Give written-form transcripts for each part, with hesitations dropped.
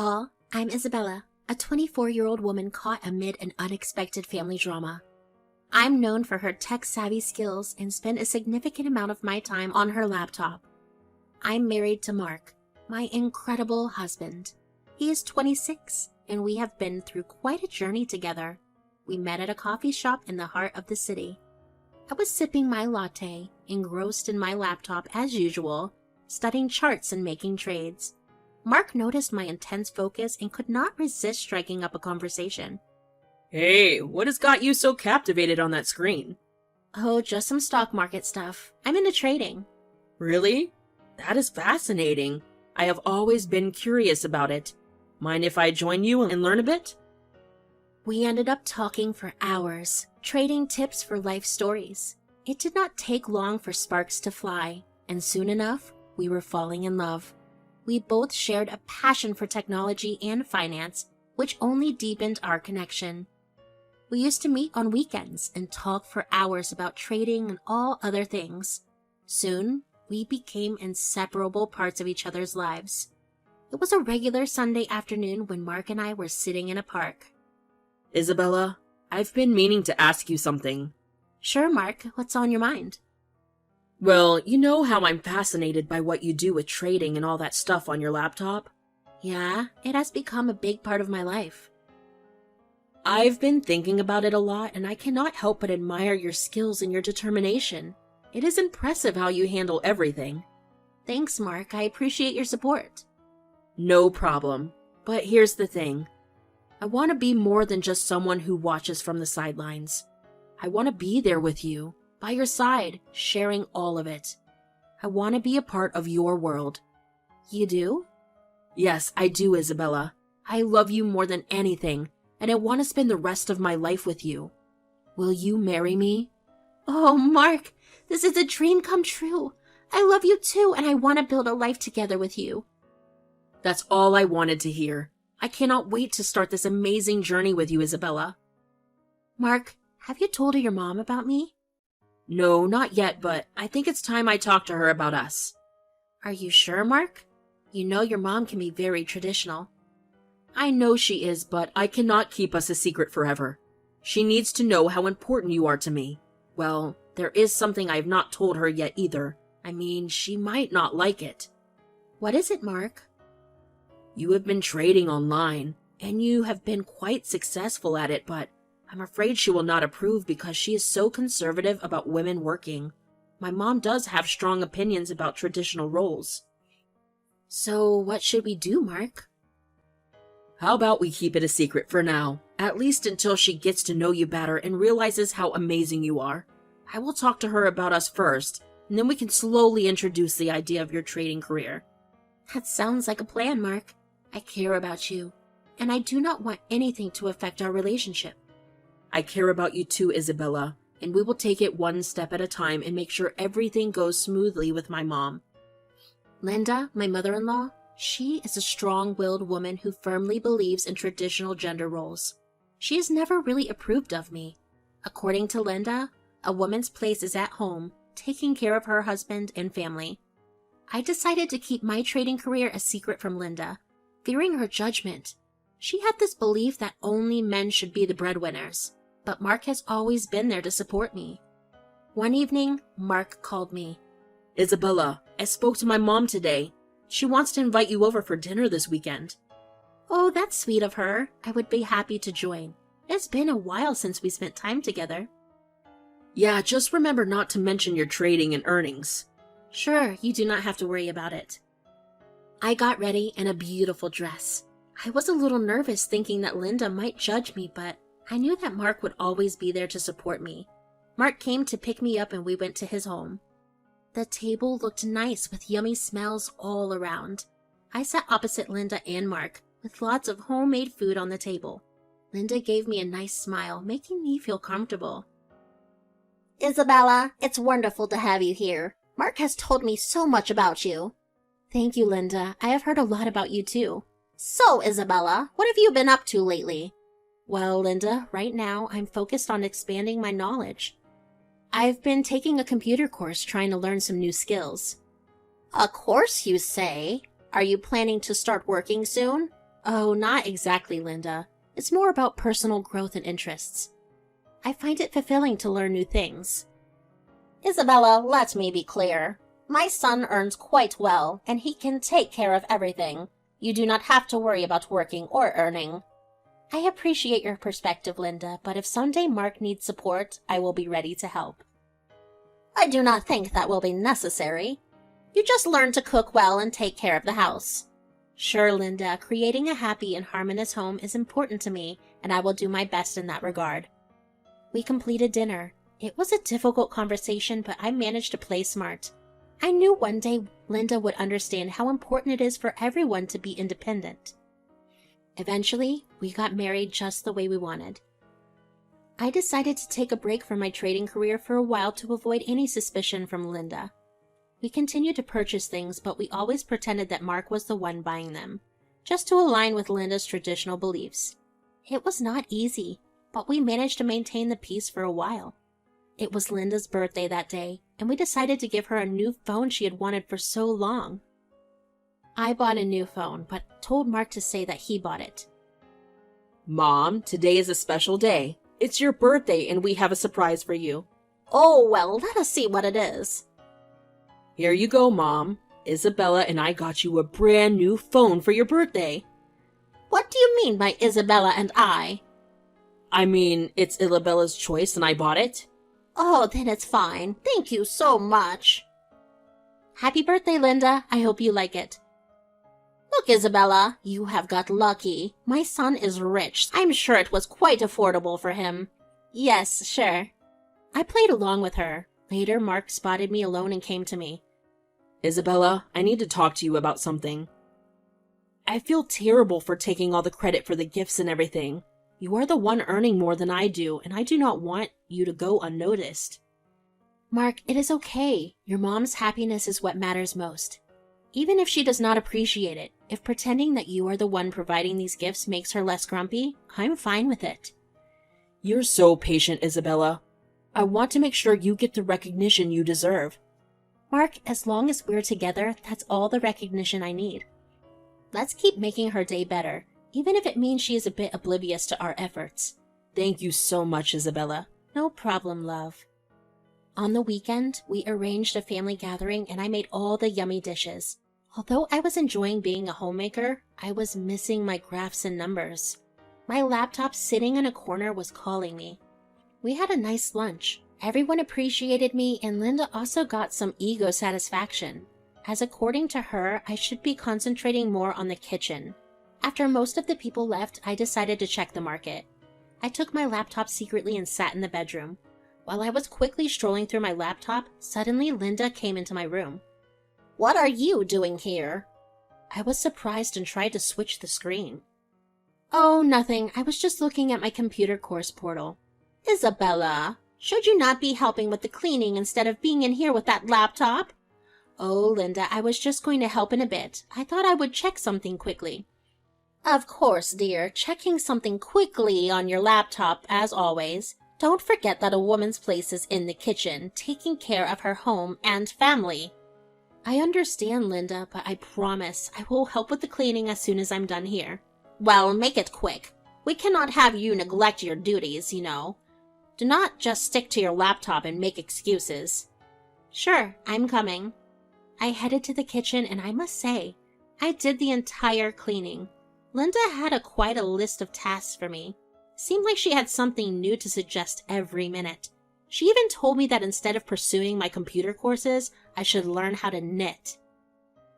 all, I'm Isabella, a 24-year-old woman caught amid an unexpected family drama. I'm known for her tech-savvy skills and spend a significant amount of my time on her laptop. I'm married to Mark, my incredible husband. He is 26, and we have been through quite a journey together. We met at a coffee shop in the heart of the city. I was sipping my latte, engrossed in my laptop as usual, studying charts and making trades. Mark noticed my intense focus and could not resist striking up a conversation. Hey, what has got you so captivated on that screen? Oh, just some stock market stuff. I'm into trading. Really? That is fascinating. I have always been curious about it. Mind if I join you and learn a bit? We ended up talking for hours, trading tips for life stories. It did not take long for sparks to fly, and soon enough, we were falling in love. We both shared a passion for technology and finance, which only deepened our connection. We used to meet on weekends and talk for hours about trading and all other things. Soon, we became inseparable parts of each other's lives. It was a regular Sunday afternoon when Mark and I were sitting in a park. Isabella, I've been meaning to ask you something. Sure, Mark. What's on your mind? Well, you know how I'm fascinated by what you do with trading and all that stuff on your laptop? Yeah, it has become a big part of my life. I've been thinking about it a lot, and I cannot help but admire your skills and your determination. It is impressive how you handle everything. Thanks, Mark. I appreciate your support. No problem. But here's the thing. I want to be more than just someone who watches from the sidelines. I want to be there with you, by your side, sharing all of it. I want to be a part of your world. You do? Yes, I do, Isabella. I love you more than anything, and I want to spend the rest of my life with you. Will you marry me? Oh, Mark, this is a dream come true. I love you too, and I want to build a life together with you. That's all I wanted to hear. I cannot wait to start this amazing journey with you, Isabella. Mark, have you told your mom about me? No, not yet, but I think it's time I talk to her about us. Are you sure, Mark? You know your mom can be very traditional. I know she is, but I cannot keep us a secret forever. She needs to know how important you are to me. Well, there is something I have not told her yet either. I mean, she might not like it. What is it, Mark? You have been trading online, and you have been quite successful at it, but I'm afraid she will not approve because she is so conservative about women working. My mom does have strong opinions about traditional roles. So what should we do, Mark? How about we keep it a secret for now, at least until she gets to know you better and realizes how amazing you are. I will talk to her about us first, and then we can slowly introduce the idea of your trading career. That sounds like a plan, Mark. I care about you, and I do not want anything to affect our relationship. I care about you too, Isabella, and we will take it one step at a time and make sure everything goes smoothly with my mom. Linda, my mother-in-law, she is a strong-willed woman who firmly believes in traditional gender roles. She has never really approved of me. According to Linda, a woman's place is at home, taking care of her husband and family. I decided to keep my trading career a secret from Linda, fearing her judgment. She had this belief that only men should be the breadwinners, but Mark has always been there to support me. One evening, Mark called me. Isabella, I spoke to my mom today. She wants to invite you over for dinner this weekend. Oh, that's sweet of her. I would be happy to join. It's been a while since we spent time together. Yeah, just remember not to mention your trading and earnings. Sure, you do not have to worry about it. I got ready in a beautiful dress. I was a little nervous thinking that Linda might judge me, but I knew that Mark would always be there to support me. Mark came to pick me up and we went to his home. The table looked nice with yummy smells all around. I sat opposite Linda and Mark, with lots of homemade food on the table. Linda gave me a nice smile, making me feel comfortable. Isabella, it's wonderful to have you here. Mark has told me so much about you. Thank you, Linda. I have heard a lot about you too. So, Isabella, what have you been up to lately? Well, Linda, right now I'm focused on expanding my knowledge. I've been taking a computer course trying to learn some new skills. A course, you say? Are you planning to start working soon? Oh, not exactly, Linda. It's more about personal growth and interests. I find it fulfilling to learn new things. Isabella, let me be clear. My son earns quite well, and he can take care of everything. You do not have to worry about working or earning. I appreciate your perspective, Linda, but if someday Mark needs support, I will be ready to help. I do not think that will be necessary. You just learn to cook well and take care of the house. Sure, Linda, creating a happy and harmonious home is important to me, and I will do my best in that regard. We completed dinner. It was a difficult conversation, but I managed to play smart. I knew one day Linda would understand how important it is for everyone to be independent. Eventually, we got married just the way we wanted. I decided to take a break from my trading career for a while to avoid any suspicion from Linda. We continued to purchase things, but we always pretended that Mark was the one buying them, just to align with Linda's traditional beliefs. It was not easy, but we managed to maintain the peace for a while. It was Linda's birthday that day, and we decided to give her a new phone she had wanted for so long. I bought a new phone, but told Mark to say that he bought it. Mom, today is a special day. It's your birthday and we have a surprise for you. Oh, well, let us see what it is. Here you go, Mom. Isabella and I got you a brand new phone for your birthday. What do you mean by Isabella and I? I mean, it's Isabella's choice and I bought it. Oh, then it's fine. Thank you so much. Happy birthday, Linda. I hope you like it. Look, Isabella, you have got lucky. My son is rich. I'm sure it was quite affordable for him. Yes, sure. I played along with her. Later, Mark spotted me alone and came to me. Isabella, I need to talk to you about something. I feel terrible for taking all the credit for the gifts and everything. You are the one earning more than I do, and I do not want you to go unnoticed. Mark, it is okay. Your mom's happiness is what matters most. Even if she does not appreciate it, if pretending that you are the one providing these gifts makes her less grumpy, I'm fine with it. You're so patient, Isabella. I want to make sure you get the recognition you deserve. Mark, as long as we're together, that's all the recognition I need. Let's keep making her day better, even if it means she is a bit oblivious to our efforts. Thank you so much, Isabella. No problem, love. On the weekend, we arranged a family gathering and I made all the yummy dishes. Although I was enjoying being a homemaker, I was missing my graphs and numbers. My laptop sitting in a corner was calling me. We had a nice lunch. Everyone appreciated me, and Linda also got some ego satisfaction, as according to her, I should be concentrating more on the kitchen. After most of the people left, I decided to check the market. I took my laptop secretly and sat in the bedroom. While I was quickly strolling through my laptop, suddenly Linda came into my room. What are you doing here? I was surprised and tried to switch the screen. Oh, nothing. I was just looking at my computer course portal. Isabella, should you not be helping with the cleaning instead of being in here with that laptop? Oh, Linda, I was just going to help in a bit. I thought I would check something quickly. Of course, dear. Checking something quickly on your laptop, as always. Don't forget that a woman's place is in the kitchen, taking care of her home and family. I understand, Linda, but I promise I will help with the cleaning as soon as I'm done here. Well, make it quick. We cannot have you neglect your duties, you know. Do not just stick to your laptop and make excuses. Sure, I'm coming. I headed to the kitchen, and I must say, I did the entire cleaning. Linda had quite a list of tasks for me. Seemed like she had something new to suggest every minute. She even told me that instead of pursuing my computer courses, I should learn how to knit.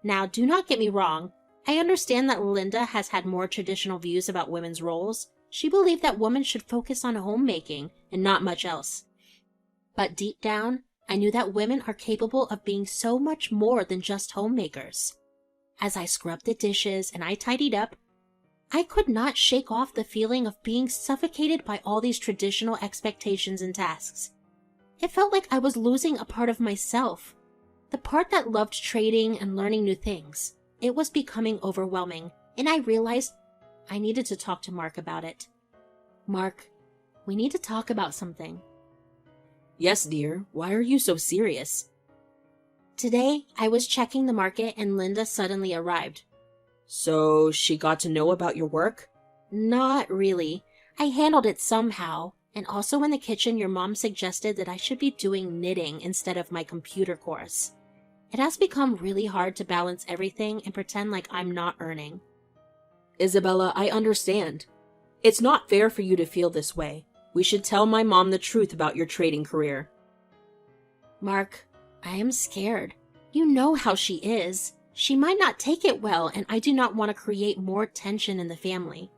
Now, do not get me wrong. I understand that Linda has had more traditional views about women's roles. She believed that women should focus on homemaking and not much else. But deep down, I knew that women are capable of being so much more than just homemakers. As I scrubbed the dishes and I tidied up, I could not shake off the feeling of being suffocated by all these traditional expectations and tasks. It felt like I was losing a part of myself, the part that loved trading and learning new things. It was becoming overwhelming, and I realized I needed to talk to Mark about it. Mark, we need to talk about something. Yes, dear. Why are you so serious? Today, I was checking the market and Linda suddenly arrived. So she got to know about your work? Not really. I handled it somehow. And also in the kitchen, your mom suggested that I should be doing knitting instead of my computer course. It has become really hard to balance everything and pretend like I'm not earning. Isabella, I understand. It's not fair for you to feel this way. We should tell my mom the truth about your trading career. Mark, I am scared. You know how she is. She might not take it well, and I do not want to create more tension in the family.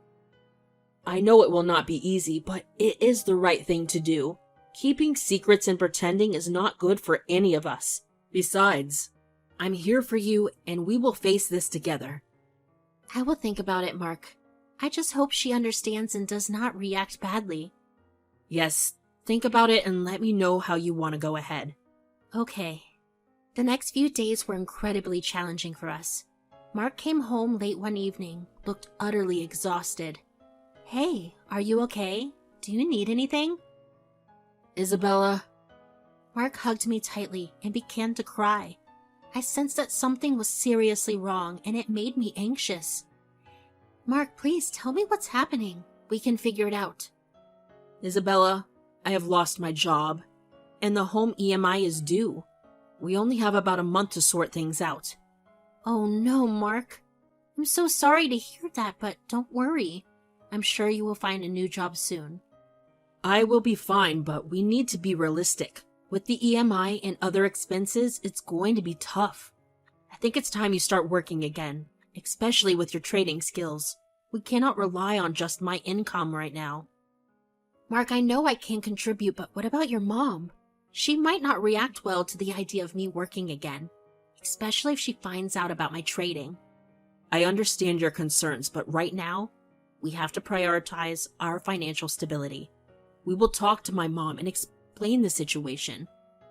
I know it will not be easy, but it is the right thing to do. Keeping secrets and pretending is not good for any of us. Besides, I'm here for you, and we will face this together. I will think about it, Mark. I just hope she understands and does not react badly. Yes, think about it and let me know how you want to go ahead. Okay. The next few days were incredibly challenging for us. Mark came home late one evening, looked utterly exhausted. Hey, are you okay? Do you need anything? Isabella. Mark hugged me tightly and began to cry. I sensed that something was seriously wrong, and it made me anxious. Mark, please tell me what's happening. We can figure it out. Isabella, I have lost my job, and the home EMI is due. We only have about a month to sort things out. Oh no, Mark. I'm so sorry to hear that, but don't worry. I'm sure you will find a new job soon. I will be fine, but we need to be realistic. With the EMI and other expenses, it's going to be tough. I think it's time you start working again, especially with your trading skills. We cannot rely on just my income right now. Mark, I know I can contribute, but what about your mom? She might not react well to the idea of me working again, especially if she finds out about my trading. I understand your concerns, but right now, we have to prioritize our financial stability. We will talk to my mom and explain the situation.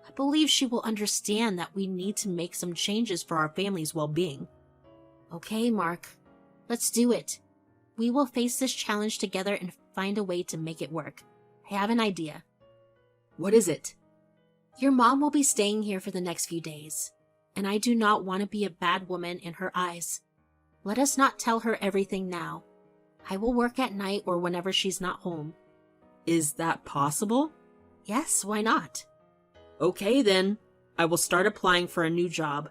I believe she will understand that we need to make some changes for our family's well-being. Okay, Mark, let's do it. We will face this challenge together and find a way to make it work. I have an idea. What is it? Your mom will be staying here for the next few days, and I do not want to be a bad woman in her eyes. Let us not tell her everything now. I will work at night or whenever she's not home. Is that possible? Yes, why not? Okay then. I will start applying for a new job.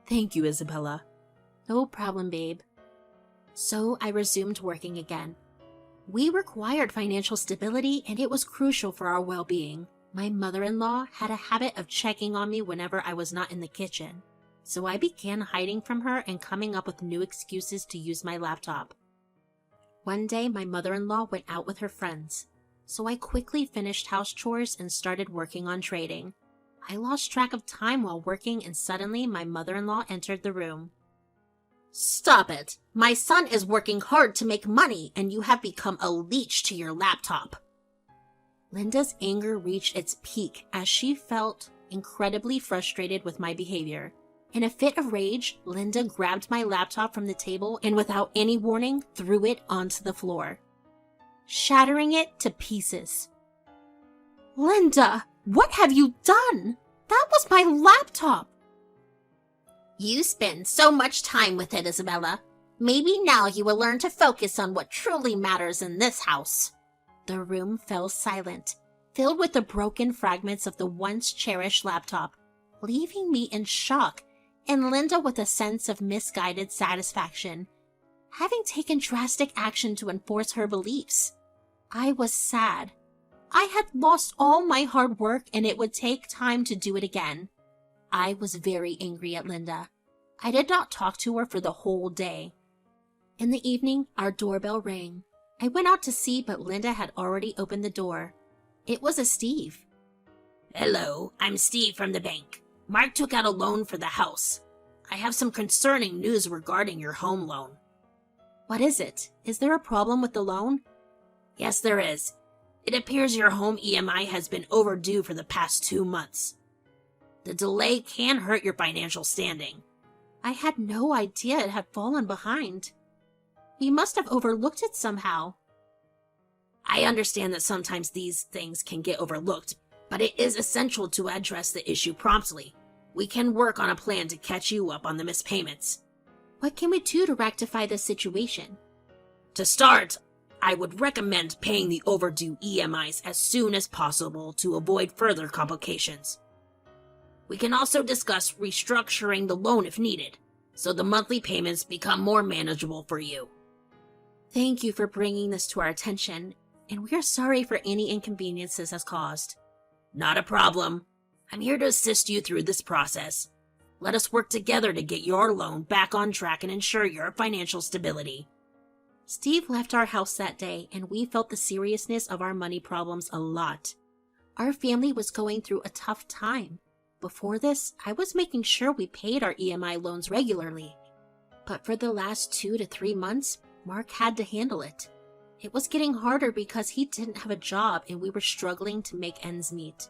Thank you, Isabella. No problem, babe. So I resumed working again. We required financial stability, and it was crucial for our well-being. My mother-in-law had a habit of checking on me whenever I was not in the kitchen, so I began hiding from her and coming up with new excuses to use my laptop. One day, my mother-in-law went out with her friends, so I quickly finished house chores and started working on trading. I lost track of time while working, and suddenly my mother-in-law entered the room. Stop it! My son is working hard to make money, and you have become a leech to your laptop. Linda's anger reached its peak as she felt incredibly frustrated with my behavior. In a fit of rage, Linda grabbed my laptop from the table and without any warning threw it onto the floor, shattering it to pieces. Linda, what have you done? That was my laptop! You spend so much time with it, Isabella. Maybe now you will learn to focus on what truly matters in this house. The room fell silent, filled with the broken fragments of the once cherished laptop, leaving me in shock and Linda with a sense of misguided satisfaction, having taken drastic action to enforce her beliefs. I was sad. I had lost all my hard work, and it would take time to do it again. I was very angry at Linda. I did not talk to her for the whole day. In the evening, our doorbell rang. I went out to see, but Linda had already opened the door. It was a Steve. Hello, I'm Steve from the bank. Mark took out a loan for the house. I have some concerning news regarding your home loan. What is it? Is there a problem with the loan? Yes, there is. It appears your home EMI has been overdue for the past 2 months. The delay can hurt your financial standing. I had no idea it had fallen behind. We must have overlooked it somehow. I understand that sometimes these things can get overlooked, but it is essential to address the issue promptly. We can work on a plan to catch you up on the missed payments. What can we do to rectify this situation? To start, I would recommend paying the overdue EMIs as soon as possible to avoid further complications. We can also discuss restructuring the loan if needed, so the monthly payments become more manageable for you. Thank you for bringing this to our attention, and we are sorry for any inconveniences has caused. Not a problem. I'm here to assist you through this process. Let us work together to get your loan back on track and ensure your financial stability. Steve left our house that day, and we felt the seriousness of our money problems a lot. Our family was going through a tough time. Before this, I was making sure we paid our EMI loans regularly. But for the last 2 to 3 months, Mark had to handle it. It was getting harder because he didn't have a job and we were struggling to make ends meet.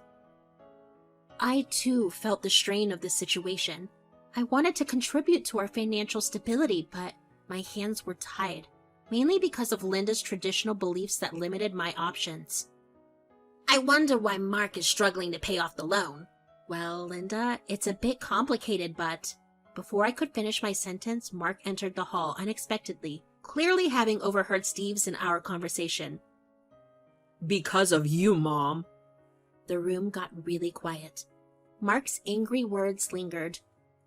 I too felt the strain of this situation. I wanted to contribute to our financial stability, but my hands were tied, mainly because of Linda's traditional beliefs that limited my options. I wonder why Mark is struggling to pay off the loan. Well, Linda, it's a bit complicated, but... Before I could finish my sentence, Mark entered the hall unexpectedly, clearly having overheard Steve's and our conversation. Because of you, Mom. The room got really quiet. Mark's angry words lingered,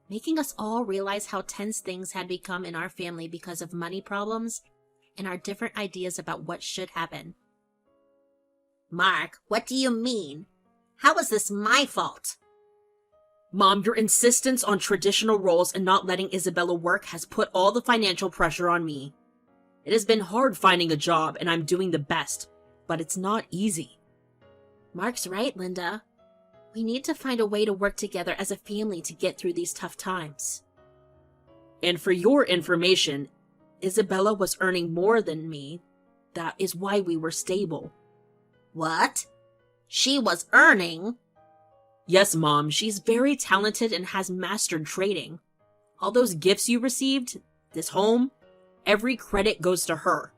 making us all realize how tense things had become in our family because of money problems and our different ideas about what should happen. Mark, what do you mean? How is this my fault? Mom, your insistence on traditional roles and not letting Isabella work has put all the financial pressure on me. It has been hard finding a job, and I'm doing the best, but it's not easy. Mark's right, Linda. We need to find a way to work together as a family to get through these tough times. And for your information, Isabella was earning more than me. That is why we were stable. What? She was earning? Yes, Mom, she's very talented and has mastered trading. All those gifts you received, this home, every credit goes to her.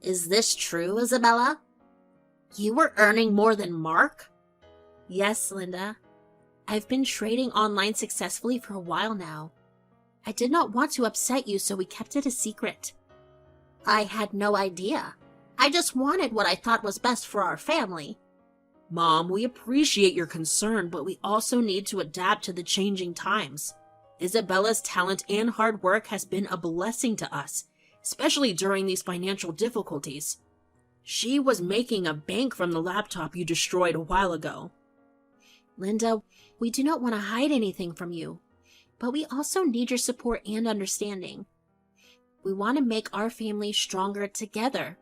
Is this true, Isabella? You were earning more than Mark? Yes, Linda. I've been trading online successfully for a while now. I did not want to upset you, so we kept it a secret. I had no idea. I just wanted what I thought was best for our family. Mom, we appreciate your concern, but we also need to adapt to the changing times. Isabella's talent and hard work has been a blessing to us, especially during these financial difficulties. She was making a bank from the laptop you destroyed a while ago. Linda, we do not want to hide anything from you, but we also need your support and understanding. We want to make our family stronger together.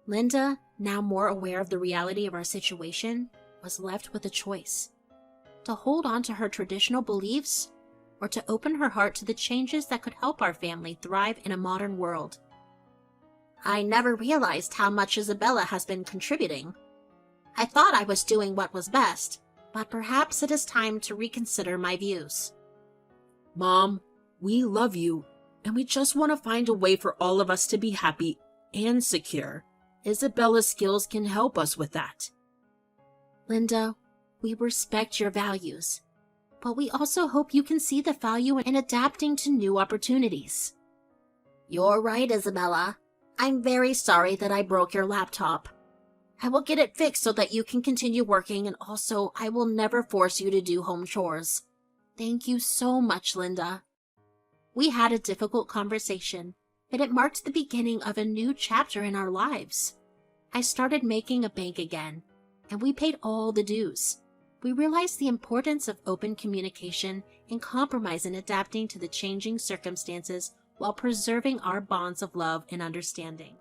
Linda, now more aware of the reality of our situation, was left with a choice: to hold on to her traditional beliefs or to open her heart to the changes that could help our family thrive in a modern world. I never realized how much Isabella has been contributing. I thought I was doing what was best, but perhaps it is time to reconsider my views. Mom, we love you, and we just want to find a way for all of us to be happy and secure. Isabella's skills can help us with that. Linda, we respect your values, but we also hope you can see the value in adapting to new opportunities. You're right, Isabella. I'm very sorry that I broke your laptop. I will get it fixed so that you can continue working, and also I will never force you to do home chores. Thank you so much, Linda. We had a difficult conversation, but it marked the beginning of a new chapter in our lives. I started making a bank again, and we paid all the dues. We realized the importance of open communication and compromise in adapting to the changing circumstances while preserving our bonds of love and understanding.